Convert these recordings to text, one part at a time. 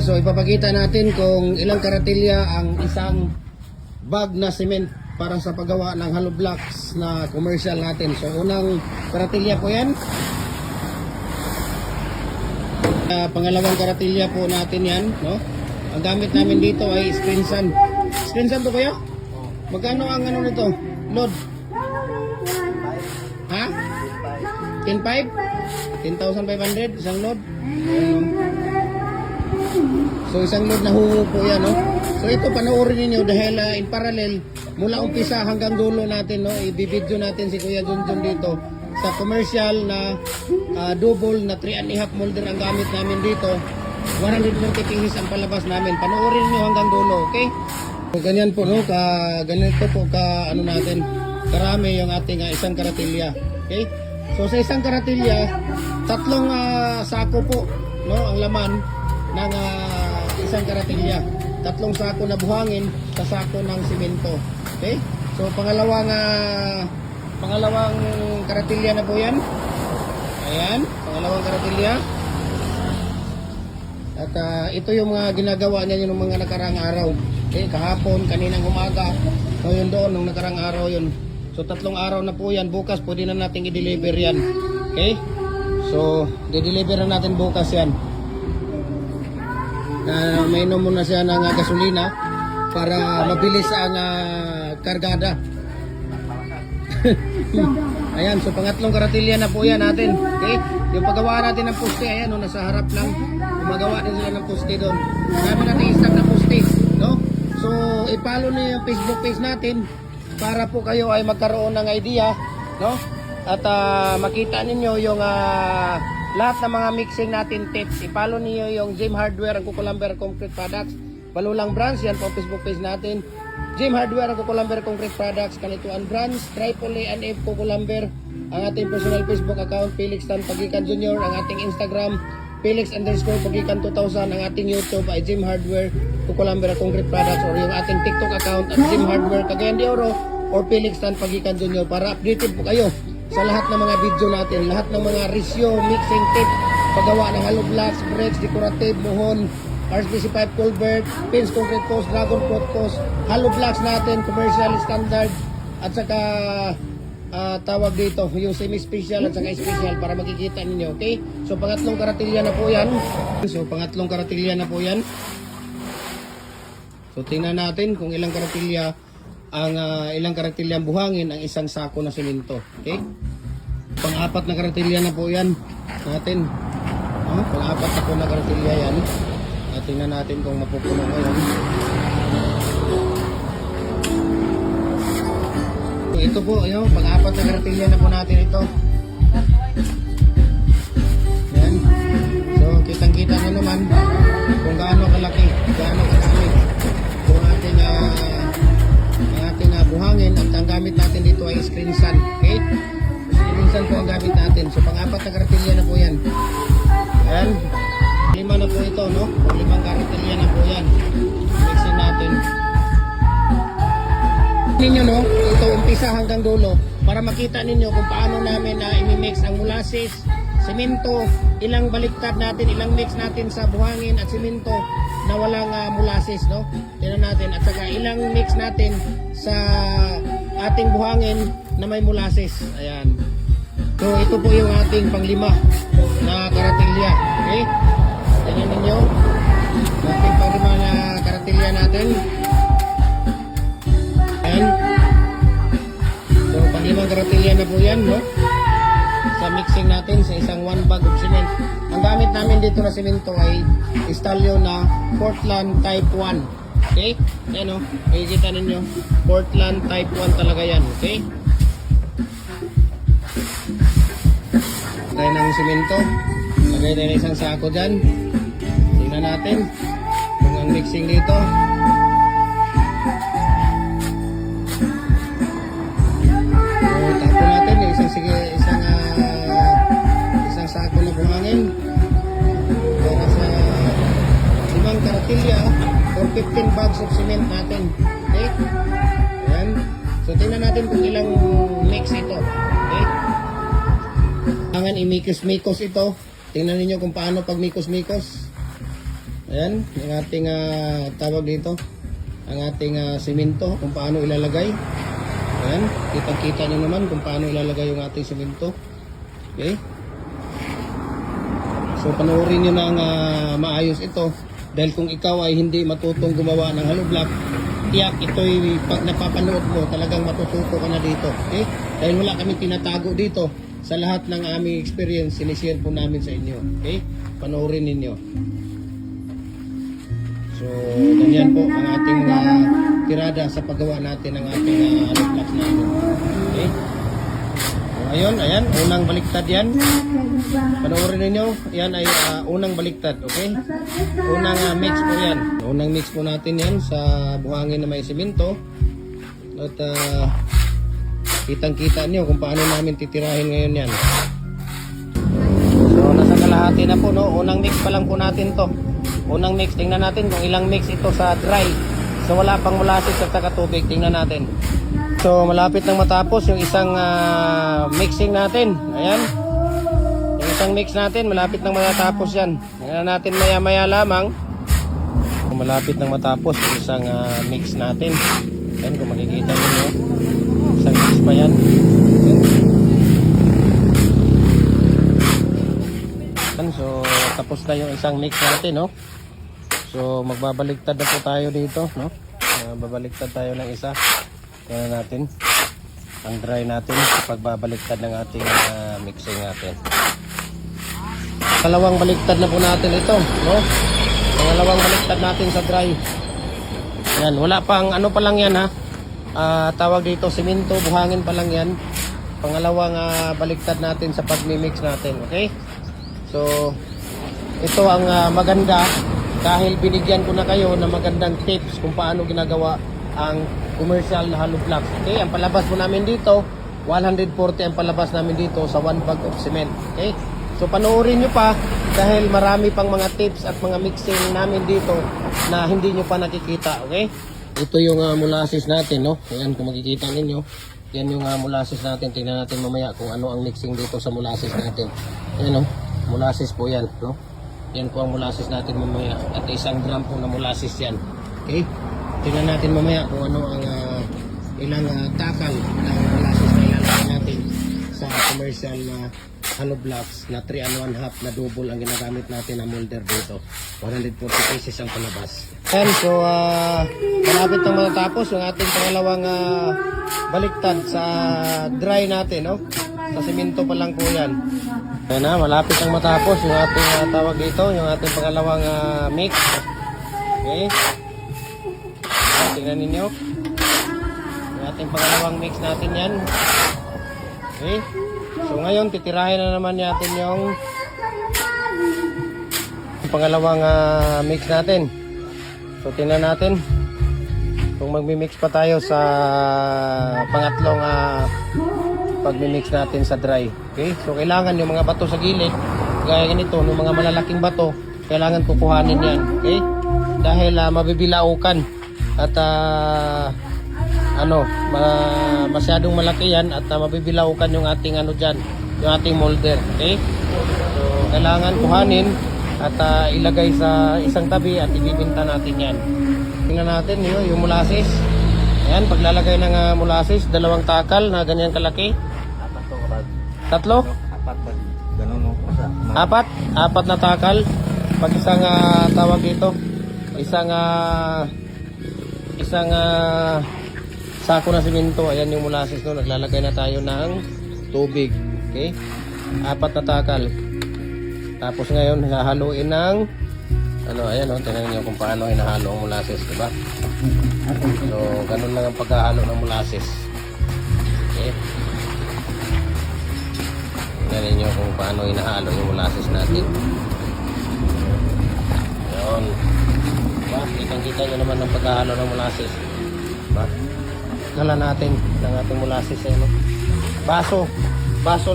So ipapakita natin kung ilang karatilya ang isang bag na cement para sa paggawa ng hollow blocks na commercial natin. So unang karatilya po yan. Pangalawang karatilya po natin yan, no? Ang gamit namin dito ay screen sand. Screen sand to kuya? Magkano ang ano nito? Load? Ha? 10,500? 10,500 isang load? So isang load na huho po yan, no? So ito panoorin niyo dahil in parallel mula umpisa hanggang dulo natin, no? I-video natin si Kuya Junjun dito sa commercial na double na 3.5 molder ang gamit namin dito. 140 pieces ang palabas namin. Panoorin niyo hanggang dulo, okay? So ganyan po, no? Ganito po ka ano natin. Karami yung ating isang karatilya, okay? So sa isang karatilya, tatlong sako po, no, ang laman ng isang karatilya. Tatlong sako na buhangin sa sako ng simento. Okay? So pangalawang karatilya na po 'yan. Ayan, pangalawang karatilya. At ito yung mga ginagawa niya yung mga nakarang araw. Okay, kahapon, kaninang umaga, ngayon doon nung nakarang araw 'yun. So tatlong araw na po 'yan. Bukas pwede na nating i-deliver 'yan. Okay? So, di-deliver na natin bukas 'yan. Mainom muna siya ng gasolina para mabilis ang kargada. Ayan, so pangatlong karatilya na po yan natin. Okay? Yung paggawa natin ng poste, ayan, no, nasa harap lang. Gumagawa din sila ng poste doon. Marami natin isang na poste, no? So, ipalo na yung Facebook page natin para po kayo ay magkaroon ng idea, no? At makita ninyo yung lahat ng mga mixing natin tips. Ipalo niyo yung Gym Hardware ang Kukulamber Concrete Products. Balulang Brands, yan po Facebook page natin. Gym Hardware ang Kukulamber Concrete Products. Kanituan Brands, Tripoli and F Kukulamber. Ang ating personal Facebook account, Felix Tan Pagikan Jr. Ang ating Instagram, Felix_Pagikan 2000. Ang ating YouTube ay Gym Hardware Kukulamber Concrete Products. Or yung ating TikTok account at Gym Hardware Cagayan de Oro or Felix Tan Pagikan Jr. Para updated po kayo sa lahat ng mga video natin, lahat ng mga ratio, mixing tip, paggawa ng hollow blocks, bricks, decorative, muhon, RSPC5 culvert, pins, concrete post, dragon fruit post, hollow blocks natin, commercial, standard, at saka tawag dito, yung semi-special at saka special para makikita ninyo, okay? So pangatlong karatilya na po yan. So tingnan natin kung ilang karatilya ang buhangin ang isang sako na simento. Okay? Pang-apat na karatilya na po yan natin. Pang-apat na po na karatilya yan. At tingnan natin kung mapupuno ngayon. So, ito po, pang-apat na karatilya na po natin ito. Yan. So, kitang-kita nyo naman kung gaano kalaki, gaano kadami kung ating buhangin. At ang gamit natin dito ay screen sand. Okay? Screen sand po ang gamit natin. So pang-apat na karatilya na po yan. Ayan. 5 na po ito, no? 5 karatilya na po yan. Mixin natin. Ninyo, no? Ito umpisa hanggang dulo para makita ninyo kung paano namin i-mix ang molasses, semento, ilang baliktad natin, ilang mix natin sa buhangin at semento na walang molasses, no? Tingnan natin. At saka ilang mix natin sa ating buhangin na may molasses. Ayan. So ito po yung ating pang-5 na karatilya. Okay? Tingnan ninyo. Ating pang-5 na karatilya natin. Ayan. So pang-5 karatilya na po yan, no? Sa mixing natin sa isang 1 bag of cement. Ang gamit namin dito na semento ay Stallion na Portland Type 1. Okay? Ayan o. Makikita ninyo. Portland Type 1 talaga yan. Okay? Lagay ng semento. Lagay tayo ng isang sako dyan. Tingnan natin kung ang mixing dito. So, tapo natin yung isang sako na buhangin. Para sa 5 karatilya or 15 bags of cement natin. Okay? Ayan. So tingnan natin kung ilang mix ito. Okay? Kailangan i-mikos-mikos ito. Tingnan niyo kung paano pag mikos-mikos. Ayan, ang ating tawag dito, ang ating simento, kung paano ilalagay. Ayan, kitang-kita nyo naman kung paano ilalagay yung ating simento. Okay? So panoorin nyo na maayos ito. Dahil kung ikaw ay hindi matutong gumawa ng hollow block, tiyak ito'y pag napapanood mo, talagang matututo ka na dito. Okay? Dahil wala kami tinatago dito. Sa lahat ng aming experience, sinishare po namin sa inyo. Okay? Panoorin ninyo. So, ganyan po ang ating mga tirada sa paggawa natin ng ating hollow blocks natin. Okay? Ayun, ayan, unang baliktad yan. Panoorin ninyo, yan ay unang baliktad, okay? Unang mix po yan. Unang mix po natin yan sa buhangin na may simento. At kitang-kita nyo kung paano namin titirahin ngayon yan. So, nasa kalahati na po, no? Unang mix pa lang po natin to. Unang mix, tingnan natin kung ilang mix ito sa dry. So, wala pang molasses at saka tubig, tingnan natin. So malapit nang matapos yung isang mixing natin. Ayan. Yung isang mix natin malapit nang matapos yan. Tingnan natin maya-maya lamang. Kung malapit nang matapos yung isang mix natin. Ayan, kung makikita niyo. Isang mix pa yan. Ayan. So tapos na yung isang mix natin, no? So magbabaliktad na po tayo dito, no? Babaliktad tayo ng isa. Kaya natin ang dry natin sa pagbabaliktad ng ating mixing natin. Pangalawang baliktad na po natin ito, no? Pangalawang baliktad natin sa dry. Yan, wala pang ano pa lang yan ha. Tawag dito simento, buhangin pa lang yan. Pangalawang baliktad natin sa pagmi-mix natin, okay? So ito ang maganda dahil binigyan ko na kayo ng magandang tips kung paano ginagawa ang commercial na hollow blocks. Okay, ang palabas po namin dito, 140 ang palabas namin dito sa 1 bag of cement. Okay? So panoorin nyo pa dahil marami pang mga tips at mga mixing namin dito na hindi nyo pa nakikita. Okay? Ito yung molasses natin, no? Ayan, kung makikita ninyo, yan yung molasses natin. Tingnan natin mamaya kung ano ang mixing dito sa molasses natin. Ayan, no? Molasses po yan, no? Yan po ang molasses natin mamaya. At 1 gram po na molasses yan. Okay? Tingnan natin mamaya kung ano ang ilang takal ng molasses na ilalagay natin sa commercial na hollow blocks na 3 and 1/2 na double ang ginagamit natin na molder dito. 140 pieces ang palabas. And so, malapit na matatapos yung ating pangalawang baliktad sa dry natin, no? Sa simento pa lang po yan. Ayan na, malapit ang matapos yung ating tawag dito, yung ating pangalawang mix. Okay. Tingnan ninyo yung ating pangalawang mix natin yan. Okay. So ngayon titirahin na naman natin yung pangalawang mix natin. So tingnan natin kung magmi-mix pa tayo sa pangatlong pagmi-mix natin sa dry. Okay. So kailangan yung mga bato sa gilid gaya ganito, yung mga malalaking bato kailangan kukuhanin yan. Okay. Dahil mabibilaukan at masyadong malaki yan at mabibilaukan yung ating diyan, yung ating molder. Okay? So kailangan kuhanin at ilagay sa isang tabi at ibibinta natin yan. Tingnan natin yung molasses. Ayan, paglalagay ng molasses, 2 takal na ganyan kalaki. 3? 4? Apat na takal. Pag isang tawag dito, isang sako na simento. Ayan yung molasses, no? Naglalagay na tayo ng tubig. Okay? 4 na takal. Tapos ngayon hahaluin ng ayan, no? Tingnan niyo kung paano hinahalo ang molasses, diba? So ganun lang ang paghahalo ng molasses. Okay? Tingnan niyo kung paano hinahalo yung molasses natin. Ayan. Diba? Kitang-kita nyo naman ang paghahalo ng molasses. Diba? Hala natin ng ating molasses. No? Baso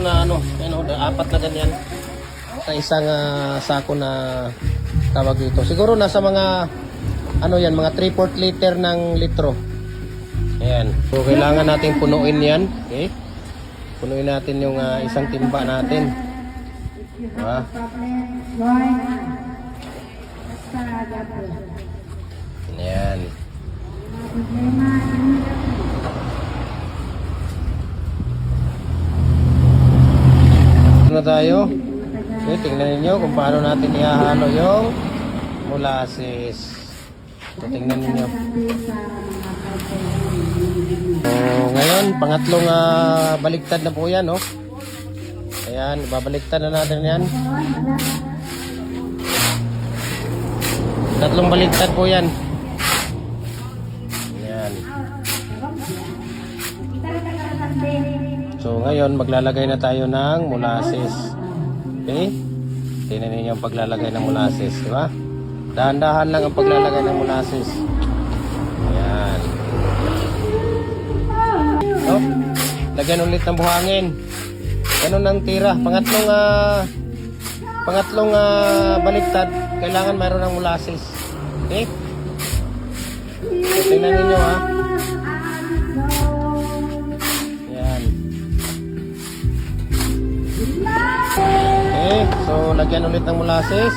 na 4 na ganyan. Sa isang sako na tawag dito. Siguro nasa mga mga 3/4 liter ng litro. Ayan. So kailangan nating punuin yan. Okay? Punuin natin yung isang timba natin. Diba? Ayan. Na tayo. Okay, tingnan ninyo kung paano natin ihahalo yung molasses. So, tingnan ninyo. So, ngayon, pangatlong baliktad na po yan, no? Ayan, babaliktad na natin yan. Tatlong baliktad po yan. Ayan. So ngayon maglalagay na tayo ng molasses. Okay? Tingnan niyo yung paglalagay ng molasses, di ba? Dahan-dahan lang ang paglalagay ng molasses. Ayan. So, lagyan ulit ng buhangin. Ganun ang tira. Pangatlong baliktad, kailangan mayroon ng molasses. Okay? So, tingnan niyo ha. Okay, so lagyan ulit ng molasses.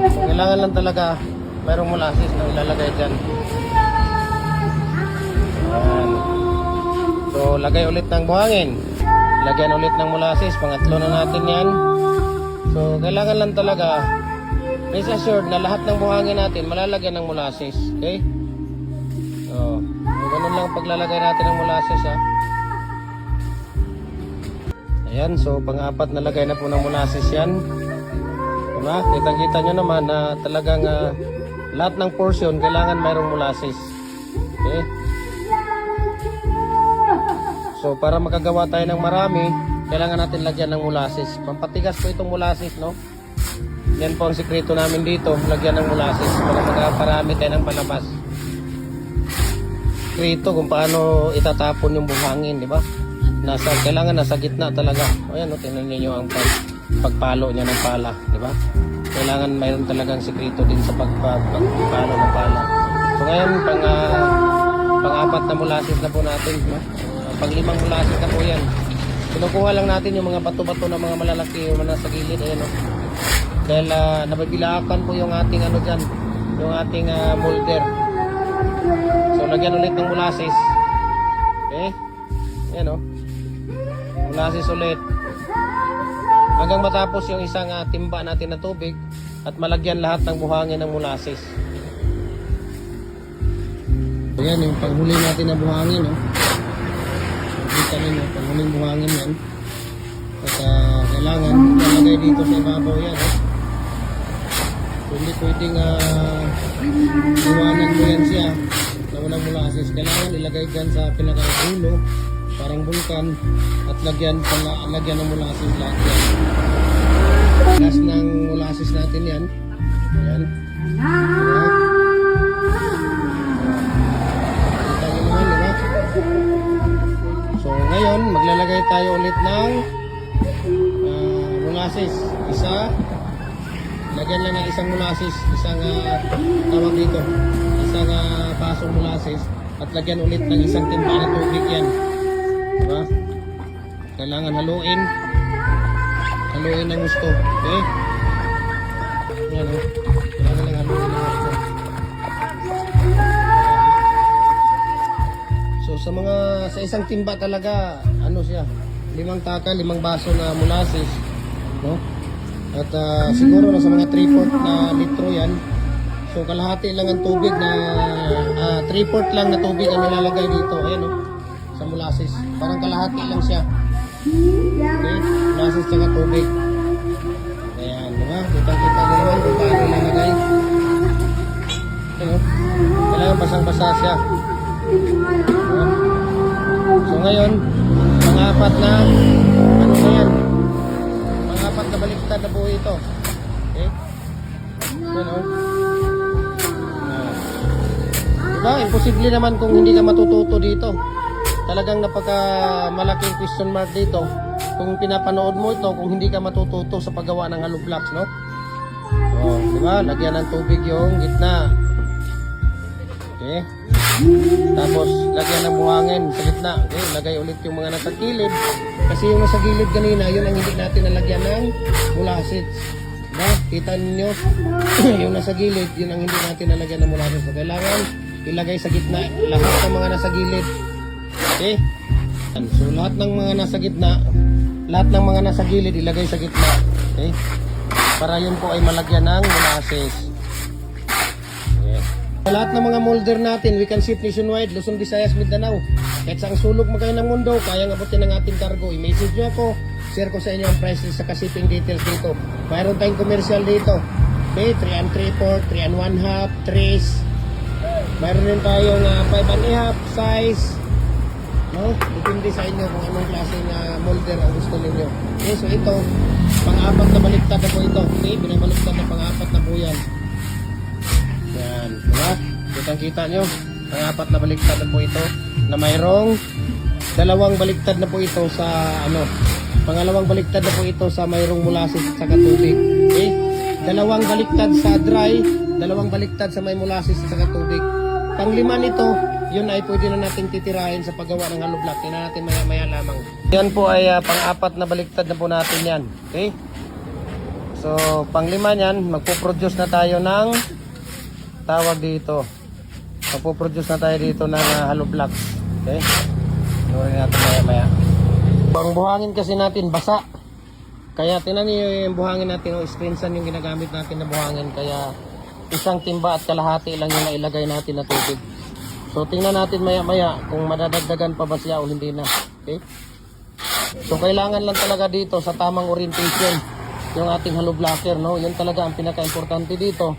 So, kailangan lang talaga mayroong molasses na ilalagay dyan. Ayan. So lagay ulit ng buhangin. Lagyan ulit ng molasses. Pangatlo na natin yan. So kailangan lang talaga rest assured na lahat ng buhangin natin malalagyan ng molasses. Okay? So ganun lang paglalagay natin ng molasses ha. Ayan, so pang-apat na lagay na po ng molasses yan. Diba? Kita-kita nyo naman na talagang lahat ng portion kailangan mayroong molasses. Okay? So para makagawa tayo ng marami, kailangan natin lagyan ng molasses. Pampatigas po itong molasses, no? Yan po ang sikreto namin dito, lagyan ng molasses para magparami tayo ng palabas. Sikreto kung paano itatapon yung buhangin, di ba? Kailangan nasa gitna talaga. Ayan, no, tingnan niyo ang pagpalo niya ng pala, di ba? Kailangan mayroon talagang sikreto din sa pagpalo ng pala. So ngayon, pang-apat na molasses na po natin, no? Pang-limang molasses na po yan. Kinukuha lang natin yung mga bato-bato na mga malalaki yung nasa gilid, ayan, no? Dahil nababilaakan po yung ating ano dyan, yung ating molder. So lagyan ulit ng molasses. Okay? Ayan, no? Molasses ulit hanggang matapos yung isang timba natin na tubig at malagyan lahat ng buhangin ng molasses. Ayan yung panghuli natin na buhangin, no? Nakita ninyo, panghuling buhangin yan. At kailangan ilalagay dito sa ibabaw yan, no? So hindi pwedeng iwanan mo yan siya na walang molasses. Kailangan ilagay dyan sa pinakaulo parang bulkan at lagyan ng molasses lahat yan. Last ng molasses natin yan. Ayan. Kita nyo naman, diba? So ngayon maglalagay tayo ulit ng molasses. Lagyan lang ng isang molasses, isang tawag dito, isang pasong molasses at lagyan ulit ng isang timba na tubig yan. Diba? Kailangan haluin ng gusto. Okay? Yan, oh. Kailangan lang haluin ng gusto. So sa isang timba talaga, ano siya, 5 taka, 5 baso na molasses, no? At siguro nasa mga 3/4 na litro yan. So kalahati lang ang tubig na 3/4 lang na tubig ang nilalagay dito. Ayan, oh, sa molasses. Parang kalahati lang siya. Okay? Molasses tsaka tubig. Ayan, diba? Kita-kita nyo naman kung paano ilalagay. Ayan, kailangan basang-basa siya. Ayan. So ngayon, pang-apat na ano na yan? Pang-apat na baliktad na po ito. Okay? Ayan, oh. Diba? Imposible naman kung hindi ka matututo dito. Talagang napaka malaking question mark dito kung pinapanood mo ito kung hindi ka matututo sa paggawa ng hollow blocks, no? So, di ba? Lagyan ng tubig yung gitna. Okay? Tapos, lagyan ng buhangin sa gitna. Okay? Lagay ulit yung mga nasa gilid. Kasi yung nasa gilid kanina, yun ang hindi natin nalagyan ng molasses. kita ninyo, yung nasa gilid, yun ang hindi natin nalagyan ng molasses. So, kailangan ilagay sa gitna lahat ng mga nasa gilid. Okay? So, lahat ng mga nasa gitna, lahat ng mga nasa gilid, ilagay sa gitna. Okay? Para yun po ay malagyan ng molasses. Okay. Sa lahat ng mga molder natin, we can ship nationwide, Luzon, Visayas, Mindanao. Kahit sa sulok mo kayo ng mundo, kayang abutin ng ating cargo. I-message nyo ako, share ko sa inyo ang price list sa shipping details dito. Mayroon tayong commercial dito. Okay, 3 and 3/4, 3 and 1/2, trays. Mayroon din tayong 5 and a half size. No? Depende sa inyo kung anong klaseng molder ang gusto ninyo. Okay, so ito, pang-apat na baliktad na po ito. Okay, binabaliktad na pang-apat na po yan. Yan, diba? Kitang-kita nyo, pang-apat na baliktad na po ito na mayroong dalawang baliktad na po ito sa pangalawang baliktad na po ito sa mayroong molasses at saka tubig. Okay? Dalawang baliktad sa dry, dalawang baliktad sa may molasses at saka tubig. Panglima nito, yun ay pwede na natin titirahin sa paggawa ng hollow block. Tingnan natin maya-maya lamang. Yan po ay pang-apat na baliktad na po natin yan. Okay? So, panglima niyan, magpo-produce na tayo ng tawag dito. Magpo-produce na tayo dito ng hollow blocks. Okay? Inurin natin maya-maya. Ang buhangin kasi natin basa. Kaya tingnan niyo yung buhangin natin, screen sun yung ginagamit natin na buhangin. Kaya isang timba at kalahati lang yung nailagay natin na tubig. So tingnan natin maya-maya kung madadagdagan pa ba siya o hindi na. Okay? So kailangan lang talaga dito sa tamang orientation yung ating hollow blocker, no? Yun talaga ang pinaka-importante dito,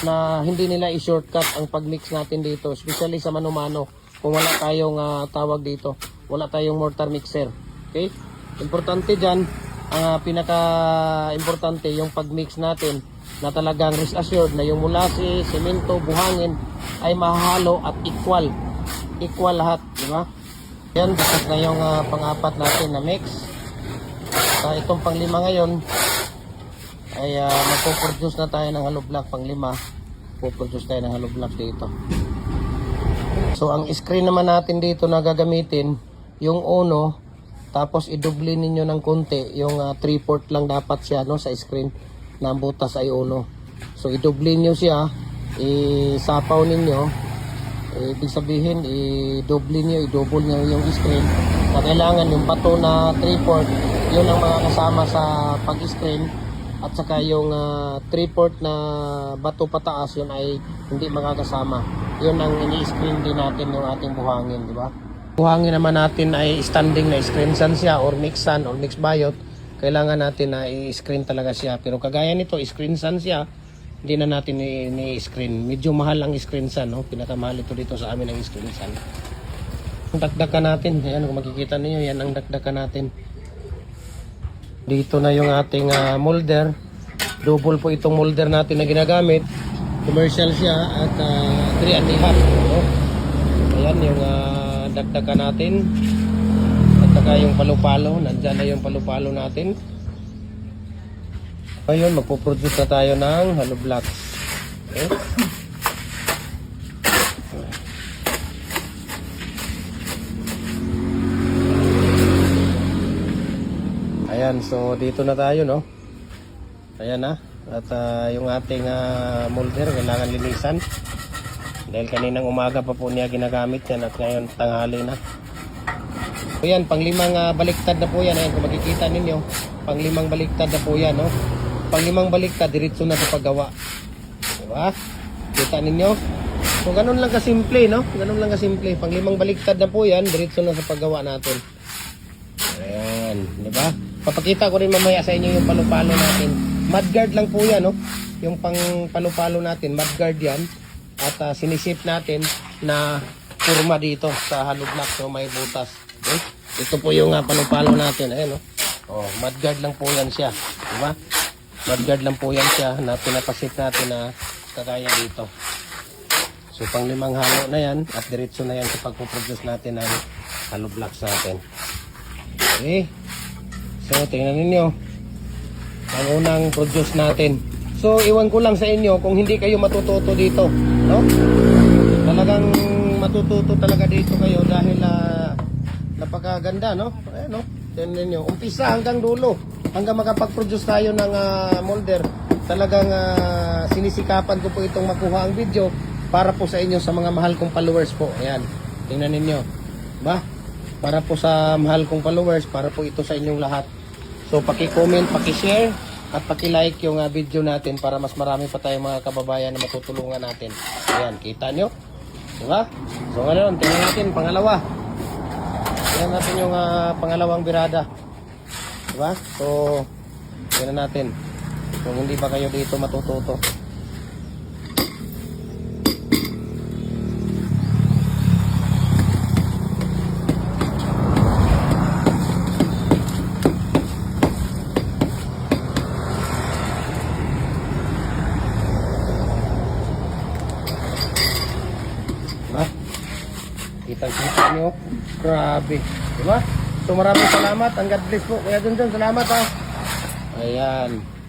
na hindi nila i-shortcut ang pag-mix natin dito, especially sa mano-mano. Kung wala tayong tawag dito, wala tayong mortar mixer. Okay? Importante dyan, ang pinaka-importante yung pag-mix natin na talagang rest assured na yung molasses, semento, buhangin ay mahalo at equal. Equal lahat, di ba? Yan, bukas na yung pang-apat natin na mix. Itong pang-lima ngayon ay magpo-produce na tayo ng hollow block. Pang-lima, po-produce tayo ng hollow block dito. So ang screen naman natin dito na gagamitin, yung uno, tapos i-double ninyo ng konti, yung 3/4 lang dapat siya, no, sa screen na ang butas ay uno. So i-double nyo siya, isapaw ninyo, ibig sabihin i-double nyo yung screen. Na kailangan yung bato na 3/4, yun ang mga kasama sa pag-screen, at saka yung 3/4 na bato pataas, yun ay hindi makakasama. Yun ang ini-screen din natin yung ating buhangin, di ba? Buhangin naman natin ay standing na screen sun siya, or mix sun or mix biot. Kailangan natin na i-screen talaga siya. Pero kagaya nito, screen sun siya, hindi na natin ni-screen. Medyo mahal ang screen sun, no? Pinakamahal ito dito sa amin ang screen sun. Dakdakan natin, ayan, kung makikita niyo, yan ang dakdakan natin. Dito na yung ating molder. Double po itong molder natin na ginagamit. Commercial siya at 3 and a half. No? Ayan yung dakdakan natin. At saka yung palo-palo. Nandyan na yung palo-palo natin. Ngayon, magpo-produce na tayo ng hollow blocks. Okay? Ayan, so dito na tayo, no? Ayan na. At yung ating molder, kailangan linisan. Dahil kaninang umaga pa po niya ginagamit yan at ngayon tanghali na. So yan, panglimang baliktad na po yan. Ayan, kung makikita ninyo, panglimang baliktad na po yan, no? Panglimang baliktad, diretso na sa paggawa. Diba? Kita ninyo? So ganun lang kasimple, no? Ganun lang kasimple. Panglimang baliktad na po yan, diretso na sa paggawa natin. Ayan, diba? Papakita ko rin mamaya sa inyo yung palo-palo natin. Mudguard lang po yan, no? Yung pang palo-palo natin, mudguard yan. At sinisip natin na kurma dito sa hollow block, so may butas. Okay? Ito po yung palo-palo natin. Ayan, no? Oh, mudguard lang po yan siya. Diba? Mudguard lang po yan siya na pinapasip natin na kagaya dito. So pang-limang halo na yan at diretso na yan sa pagpuproduce natin ng hollow blocks natin. Okay? So tingnan ninyo ang unang produce natin. So iwan ko lang sa inyo kung hindi kayo matututo dito, no? Talagang matututo talaga dito kayo dahil napakaganda, no? Ayan, no? Tingnan ninyo, umpisa hanggang dulo, hanggang makapag-produce tayo ng molder. talagang sinisikapan ko po itong makuha ang video para po sa inyo, sa mga mahal kong followers po. Ayan, tingnan ninyo. Diba? Para po sa mahal kong followers, para po ito sa inyong lahat. So, paki-comment, paki-share, at paki-like yung video natin para mas marami pa tayong mga kababayan na matutulungan natin. Ayan, kita nyo? Diba? So, ngayon, tingnan natin, pangalawa. Tingnan natin yung pangalawang birada. Diba? So, tingnan natin kung hindi pa kayo dito matututo. Diba? Kitang-kita nyo. Grabe. Diba? So maraming salamat. Ang God bless po. Kaya dun, salamat ha. Ayan.